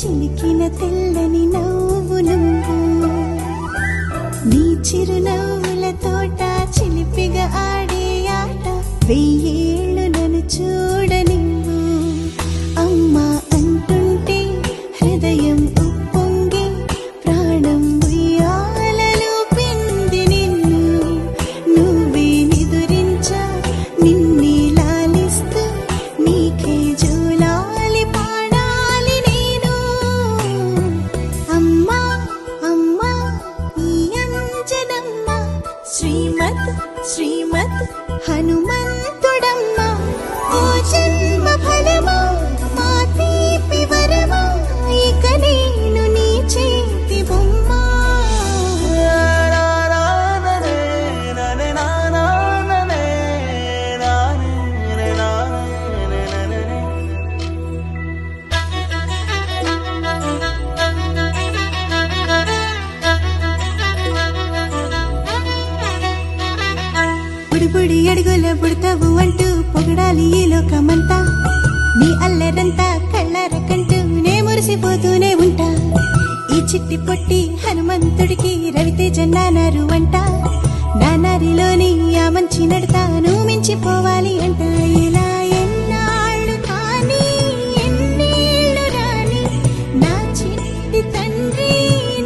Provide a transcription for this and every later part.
చిలికిన తెల్లని నవ్వు నువ్వు నీ చిరునవ్వుల తోట చిలిపిగా ఆడే ఆట వెయ్యేళ్ళు నన్ను చూడనివ్వు అమ్మా అంటుంటే హృదయం ఉప్పొంగి ప్రాణం ఉయ్యాలలో పింది నిన్ను నువ్వే నిదురించా నిన్నే లాలిస్తూ నీకే జోలాలి పాడాలి నేను అమ్మా అమ్మా ఈ అంజనమ్మ శ్రీమత్ శ్రీమత్ హనుమంతుడమ్మ ఓ జన్మ ఫలమా మా తీపి వరమా ఇక నేను నీ చేతి బొమ్మ బుడిబుడి అడుగుల బుడతావు అంటూ పొగడాలి ఈ లోకమంతా నీ అల్లరంతా కళ్ళార కంటూ నే మురిసిపోతూనే ఉంటా ఈ చిట్టి పొట్టి హనుమంతుడికి రవితేజ నానారు అంట నానారిలోని ఆ మంచి నడతాను మించిపోవాలి అంట ఇలా ఎన్నాళ్ళు కానీ ఎన్నేళ్ళు రాని నా చిట్టి తండ్రి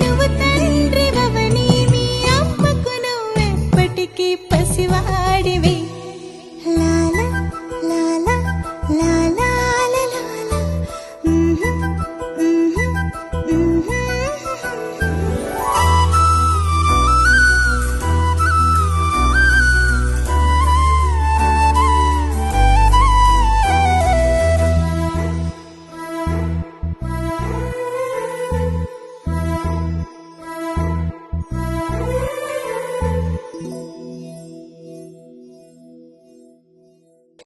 నువ్వు తండ్రి వవని మీ అమ్మకు నువ్వెప్పటికీ పసివాడివే